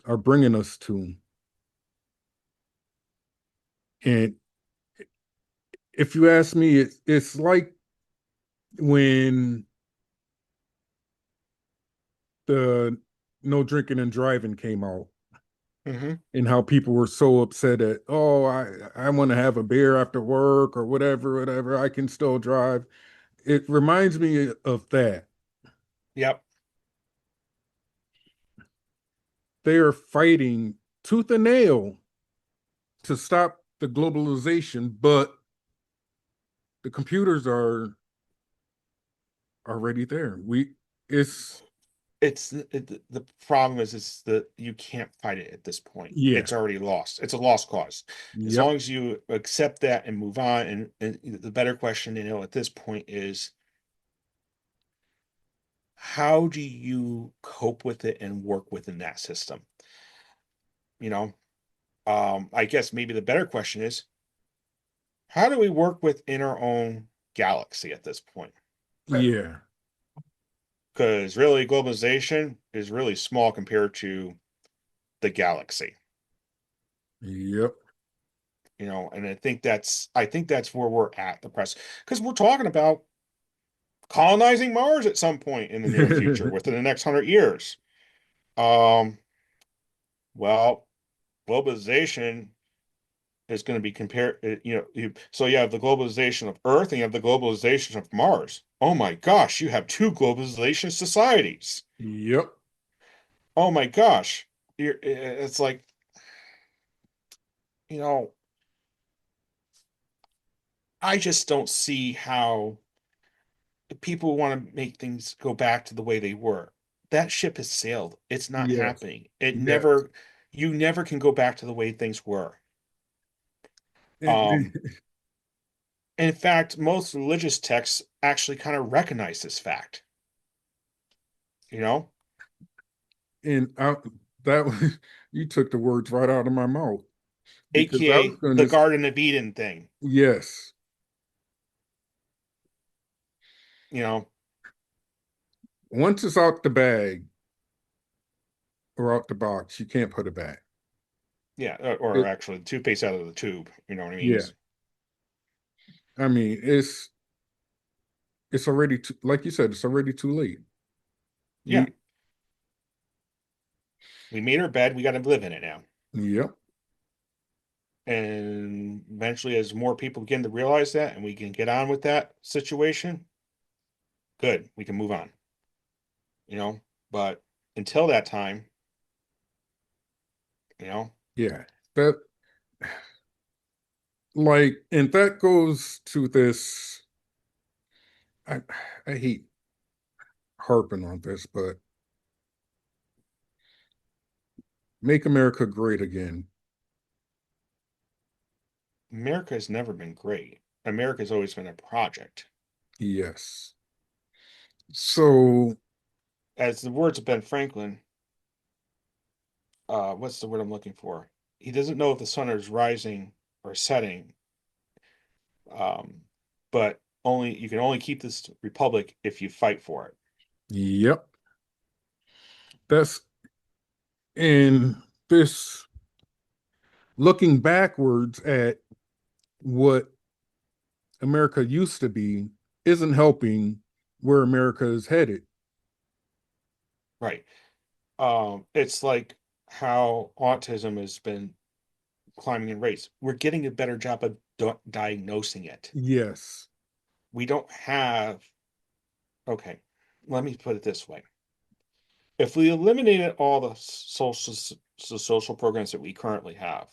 are bringing us to. And if you ask me, it's like when the no drinking and driving came out Hmm. and how people were so upset that, oh, I want to have a beer after work or whatever, I can still drive. It reminds me of that. Yep. They are fighting tooth and nail to stop the globalization, but the computers are already there. It's the problem is that you can't fight it at this point. Yeah. It's already lost. It's a lost cause. As Yep. long as you accept that and move on, and the better question, at this point is how do you cope with it and work within that system? You know, I guess maybe the better question is how do we work within our own galaxy at this point? Yeah. Because really, globalization is really small compared to the galaxy. Yep. And I think that's where we're at the press because we're talking about colonizing Mars at some point in the near future within the next 100 years. Um, well, globalization is going to be compared, so you have the globalization of Earth and you have the globalization of Mars. Oh my gosh, you have two globalization societies. Yep. Oh my gosh. It's like, you know, I just don't see how people want to make things go back to the way they were. That ship has sailed. It's not Yes. happening. It Yes. never, you never can go back to the way things were. And, Um, in fact, most religious texts actually kind of recognize this fact, you know, and that was, you took the words right out of my mouth because I was aka going the to, Garden of Eden thing, yes, you know. once it's out the bag or out the box, you can't put it back. Yeah, or It, actually the toothpaste out of the tube, you know what I mean? yeah. I mean, it's already too, like you said, it's already too late. Yeah, We, we made our bed, we got to live in it now. yep. And eventually, as more people begin to realize that and we can get on with that situation, good, we can move on, you know. But until that time, you know, Yeah. That, like, and that goes to this. I, I hate harping on this, but make America great again. America has never been great. America's always been a project. Yes. So, As the words of Ben Franklin, what's the word I'm looking for? He doesn't know if the sun is rising or setting, um, but only you can only keep this republic if you fight for it. yep. That's in this looking backwards at what America used to be isn't helping where America is headed. Right. It's like how autism has been climbing in rates. We're getting a better job of diagnosing it. Yes. We don't have, okay, let me put it this way. If we eliminated all the social programs that we currently have,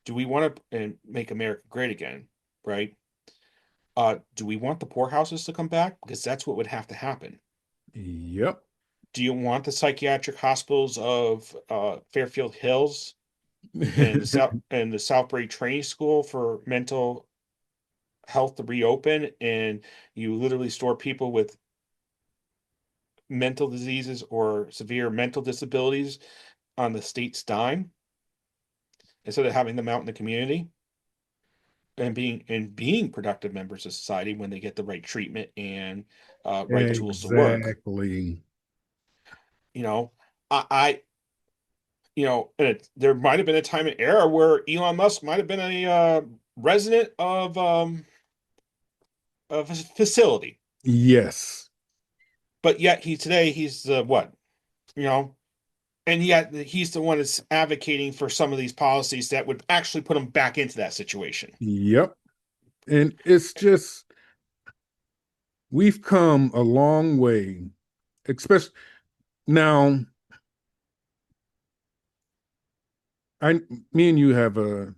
do we want to and make America great again, right? Do we want the poorhouses to come back? Because that's what would have to happen. Yep. Do you want the psychiatric hospitals of Fairfield Hills and the Southbury Training School for mental health to reopen, and you literally store people with mental diseases or severe mental disabilities on the state's dime instead of having them out in the community and being productive members of society when they get the right treatment and right tools to work. Exactly. You know, I there might have been a time and era where Elon Musk might have been a resident of a facility, Yes. but yet he's the what, you know, and yet he's the one that's advocating for some of these policies that would actually put him back into that situation. Yep. And it's just we've come a long way, especially now. I, me and you have a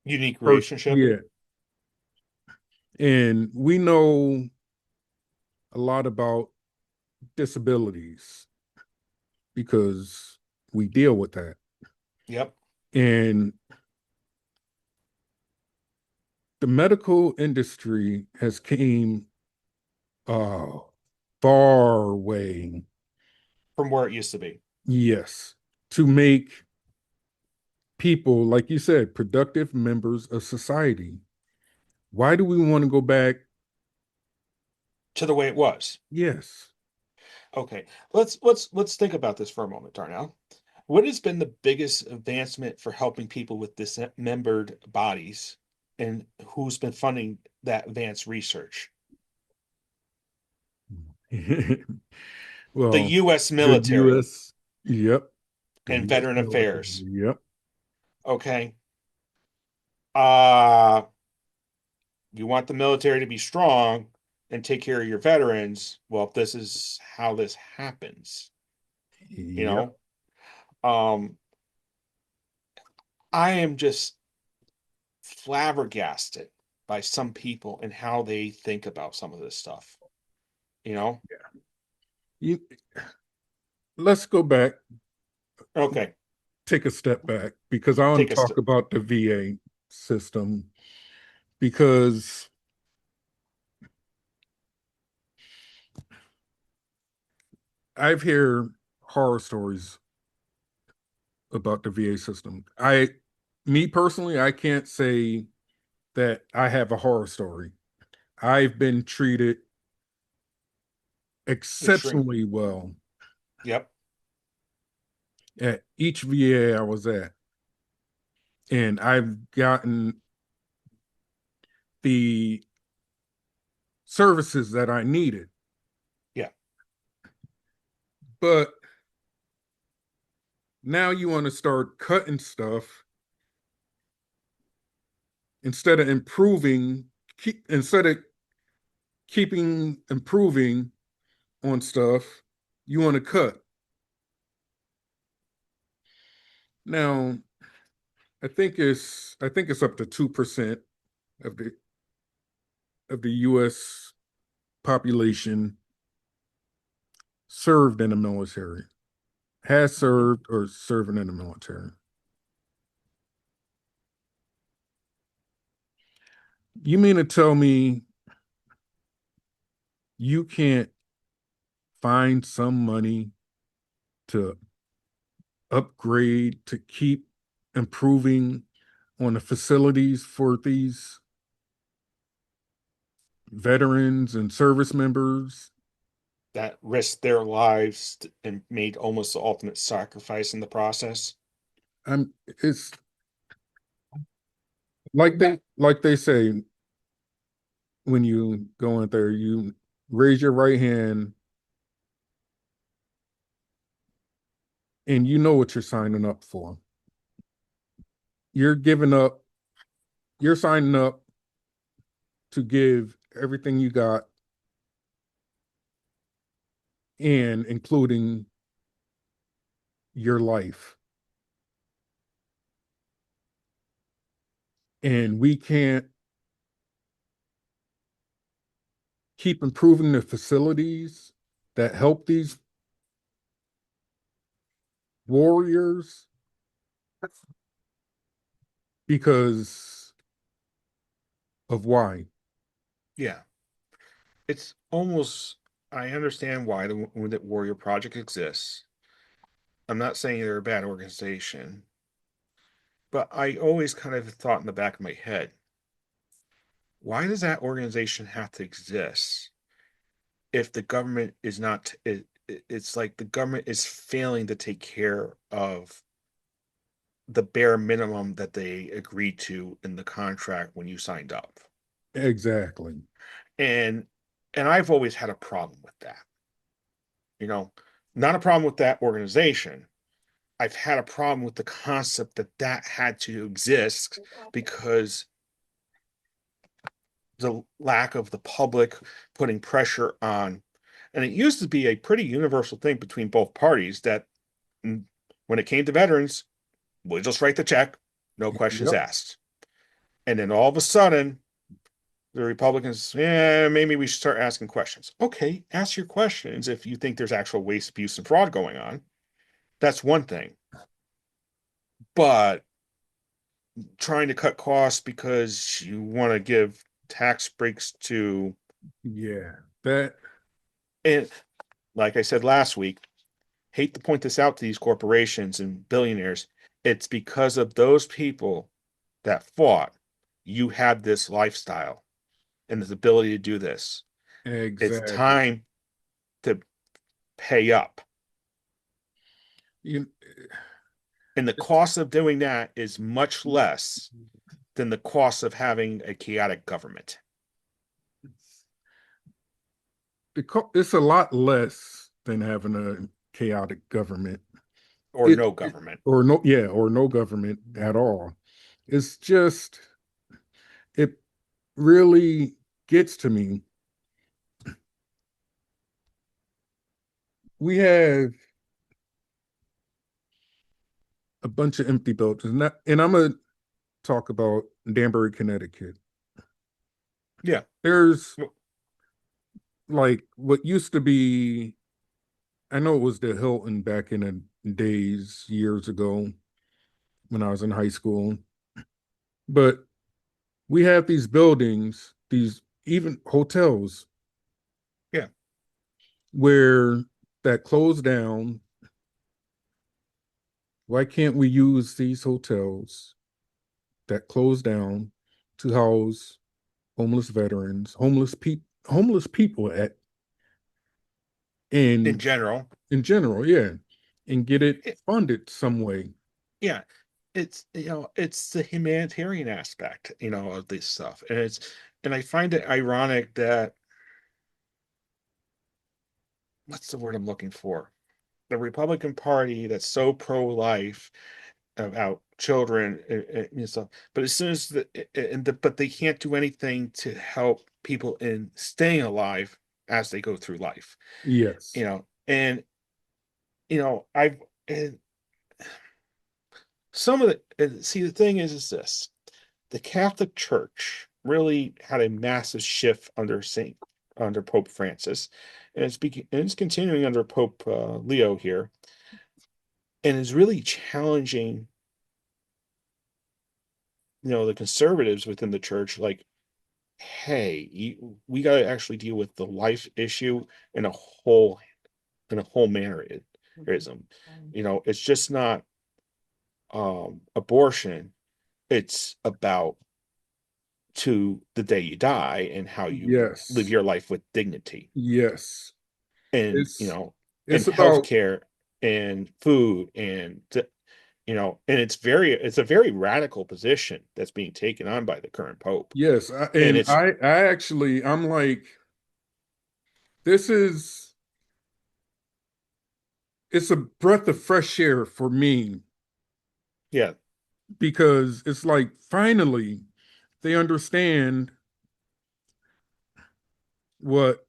Unique first, relationship. yeah, and we know a lot about disabilities. because we deal with that. Yep. And the medical industry has came uh far way, From where it used to be. yes, to make people, like you said, productive members of society. Why do we want to go back? To the way it was. Yes. Okay. Let's think about this for a moment, Darnell. What has been the biggest advancement for helping people with dismembered bodies, and who's been funding that advanced research? The Well, U.S. the military US, yep, the and US Veteran military, Affairs. yep. Okay. Uh, you want the military to be strong and take care of your veterans. Well, this is how this happens, you Yep. know? Um, I am just flabbergasted by some people and how they think about some of this stuff, you know? You, let's go back, Okay. take a step back, because I want Take to a talk step. about the VA system, because I've heard horror stories about the VA system. Me personally, I can't say that I have a horror story. I've been treated Extreme. exceptionally well Yep. at each VA I was at. And I've gotten the services that I needed. Yeah. But now you want to start cutting stuff instead of instead of keeping improving on stuff, you want to cut. Now, I think it's up to 2% of the US population served in the military, has Mhm. served or serving in the military. You mean to tell me you can't find some money to upgrade, to keep improving on the facilities for these veterans and service members? That risked their lives and made almost the ultimate sacrifice in the process. It's like they say, when you go in there, you raise your right hand and you know what you're signing up for. You're giving up, you're signing up to give everything you got, and including your life. And we can't keep improving the facilities that help these warriors because of why. Yeah. It's almost, I understand why the Wounded Warrior Project exists. I'm not saying they're a bad organization, but I always kind of thought in the back of my head, why does that organization have to exist if the government is not, it's like the government is failing to take care of the bare minimum that they agreed to in the contract when you signed up. Exactly. And I've always had a problem with that. You know, not a problem with that organization. I've had a problem with the concept that that had to exist because the lack of the public putting pressure on. And it used to be a pretty universal thing between both parties that when it came to veterans, we'll just write the check, no questions Yep. asked. And then all of a sudden, the Republicans, yeah, maybe we should start asking questions. Okay, ask your questions if you think there's actual waste, abuse, and fraud going on. That's one thing. But trying to cut costs because you want to give tax breaks to, Yeah, that and like I said last week, hate to point this out to these corporations and billionaires, it's because of those people that fought you had this lifestyle and this ability to do this. It's exactly. time to pay up. You, And the cost of doing that is much less than the cost of having a chaotic government it's a lot less than having a chaotic government. or no government. Or no, yeah, or no government at all. It's just it really gets to me. We have a bunch of empty buildings, and I'm gonna talk about Danbury, Connecticut. Yeah. There's like what used to be, I know it was the Hilton back in the days, years ago when I was in high school, but we have these buildings, these even hotels Yeah. where that closed down. Why can't we use these hotels that closed down to house homeless veterans, homeless people at In in general, in general, yeah, and get it it, funded some way. yeah, it's it's the humanitarian aspect, of this stuff. And I find it ironic that what's the word I'm looking for? The Republican Party that's so pro-life about children and stuff, but as soon as but they can't do anything to help people in staying alive as they go through life, Yes. and I've and some of see, the thing is this: the Catholic Church really had a massive shift under Pope Francis, and it's continuing under Pope Leo here, and is really challenging, the conservatives within the church. Like, hey, we got to actually deal with the life issue in a whole mannerism. It's just not abortion. It's about to the day you die and how you live Yes. your life with dignity Yes. and It's and it's about healthcare and food and it's a very radical position that's being taken on by the current pope. yes, And and it's I actually I'm like this is it's a breath of fresh air for me yeah. because it's like finally they understand what.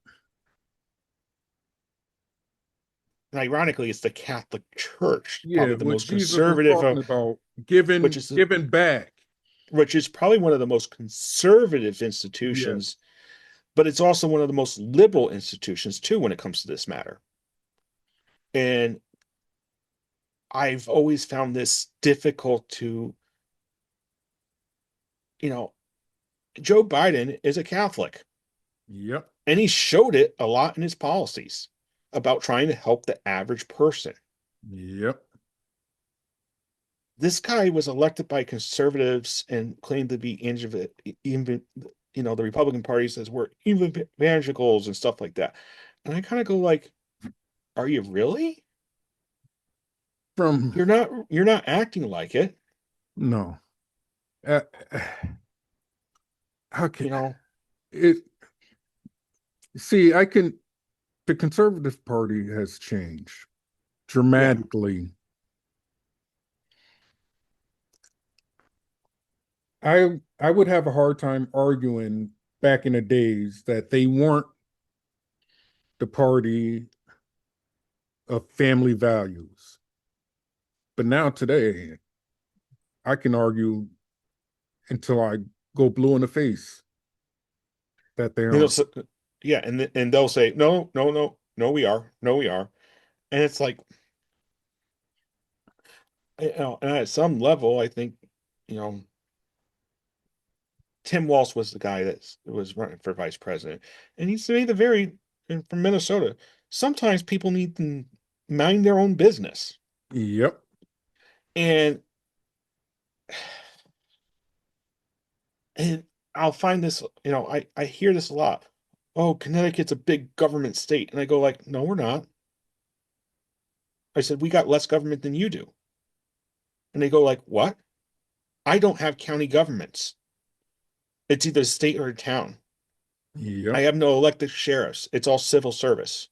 And ironically, it's the Catholic Church, Yeah, probably the what most Jesus was conservative talking about, which giving is giving back. which is probably one of the most conservative Yes. institutions, but it's also one of the most liberal institutions too when it comes to this matter. And I've always found this difficult to, you know, Joe Biden is a Catholic, Yep. and he showed it a lot in his policies about trying to help the average person. Yep. This guy was elected by conservatives and claimed to be even, the Republican Party says we're evangelicals and stuff like that. And I kind of go like, are you really? From You're not acting like it, no. Uh, how can you know. it see I can the conservative party has changed Yeah. dramatically. I would have a hard time arguing back in the days that they weren't the party of family values. But now today, I can argue until I go blue in the face that they You know, aren't. so, yeah, and they'll say, no, no, no, no, we are. No, we are. And it's like, and at some level, I think, you know, Tim Walz was the guy that was running for vice president, and he's made the very and from Minnesota. Sometimes people need to mind their own business, Yep. and and I'll find this, I hear this a lot. Oh, Connecticut's a big government state, and I go like, no, we're not. I said we got less government than you do, and they go like, what? I don't have county governments. It's either a state or a town. I Yep. have no elected sheriffs. It's all civil service.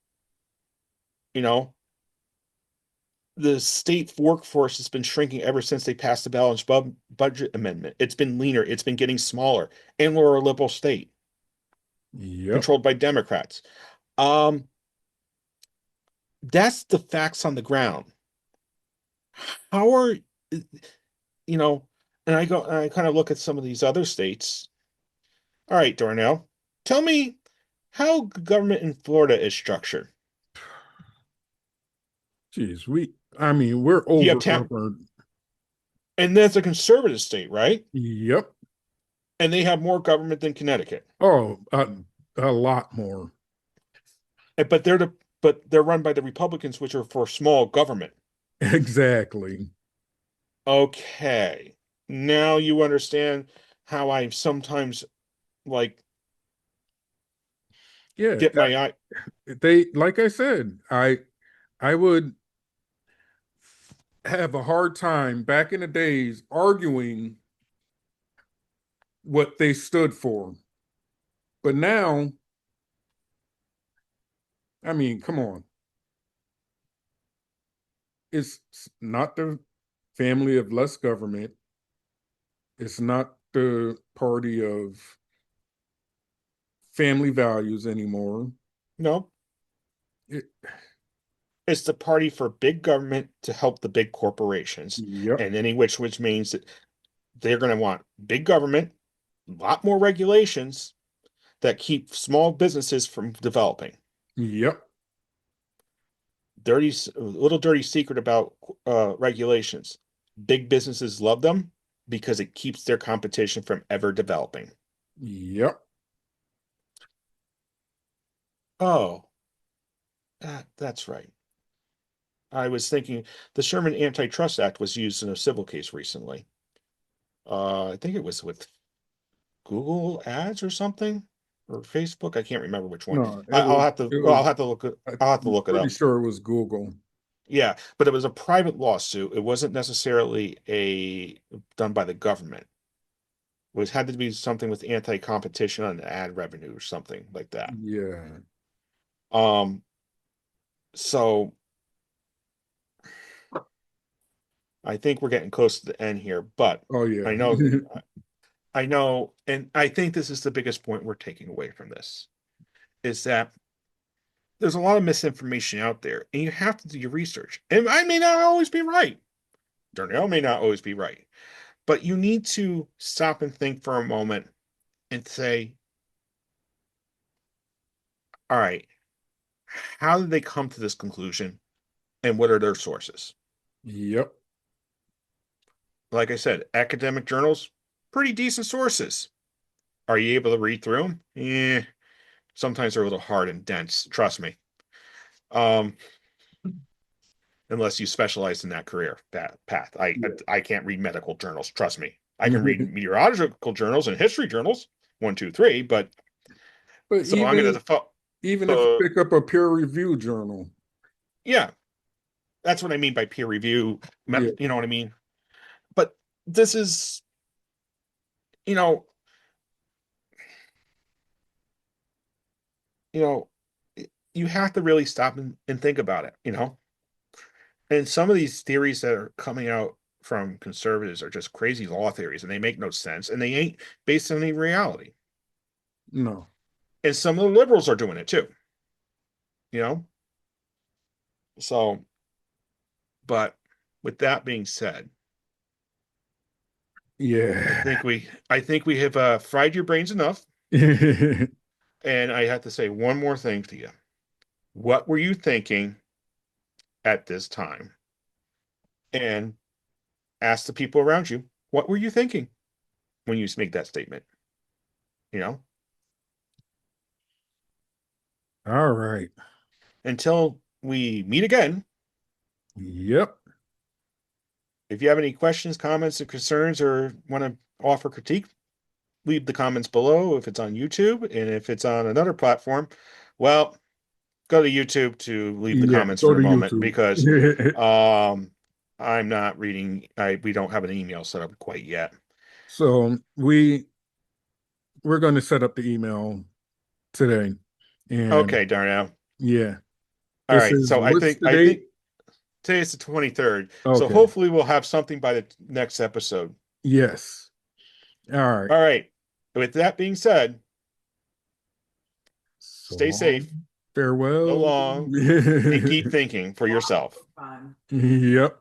You know, the state workforce has been shrinking ever since they passed the balanced budget amendment. It's been leaner, it's been getting smaller, and we're a liberal state Yep. controlled by Democrats. Um, that's the facts on the ground. How are you know? And I kind of look at some of these other states. All right, Darnell, tell me how government in Florida is structured. Jeez, I mean, we're You over have town, governed. and that's a conservative state, right? Yep. And they have more government than Connecticut. Oh, a lot more. But they're run by the Republicans, which are for small government. Exactly. Okay. Now you understand how I sometimes like Yeah. get my eye. They, like I said, I would have a hard time back in the days arguing what they stood for. But now, I mean, come on. It's not the family of less government. It's not the party of family values anymore. No, It, it's the party for big government to help the big corporations. yep, And which means that they're going to want big government, a lot more regulations that keep small businesses from developing. yep, Little dirty secret about regulations. Big businesses love them because it keeps their competition from ever developing. yep. Oh, that's right. I was thinking the Sherman Antitrust Act was used in a civil case recently. I think it was with Google Ads or something or Facebook. I can't remember which one. No, it was it Well, was I'll have to I'm look it pretty up. sure it was Google. Yeah, but it was a private lawsuit. It wasn't necessarily a done by the government. It was had to be something with anti-competition on ad revenue or something like that. Yeah. Um, so I think we're getting close to the end here, but Oh yeah. I know I know, and I think this is the biggest point we're taking away from this is that there's a lot of misinformation out there, and you have to do your research. And I may not always be right. Darnell may not always be right, but you need to stop and think for a moment and say, all right, how did they come to this conclusion, and what are their sources? Yep. Like I said, academic journals, pretty decent sources. Are you able to read through them? Yeah, sometimes they're a little hard and dense. Trust me. Um, unless you specialize in that career that path. I can't read medical journals. Trust me. I can read meteorological journals and history journals, one, two, three. But But so I'm going to default. even if you Uh, pick up a peer review journal, yeah, that's what I mean by peer review. yeah, You know what I mean? But this is, you know, you know, you have to really stop and think about it. And some of these theories that are coming out from conservatives are just crazy law theories, and they make no sense, and they ain't based on any reality. no. And some of the liberals are doing it too. you know? So, but with that being said, Yeah. I think we have fried your brains enough. And I have to say one more thing to you. What were you thinking at this time? And ask the people around you, what were you thinking when you make that statement? You know, All right. until we meet again, Yep. if you have any questions, comments, or concerns, or want to offer critique, leave the comments below if it's on YouTube. And if it's on another platform, well, go to YouTube to leave the Yeah. comments for Go the to moment YouTube. because I'm not reading. We don't have an email set up quite yet. So we're going to set up the email today. And Okay, Darnell. yeah, All this right. is So what's the I date? think today is the 23rd. So Okay. hopefully we'll have something by the next episode. Yes. All right. All right. With that being said, So stay safe, long. so Farewell. long, and keep thinking for yourself. Yep.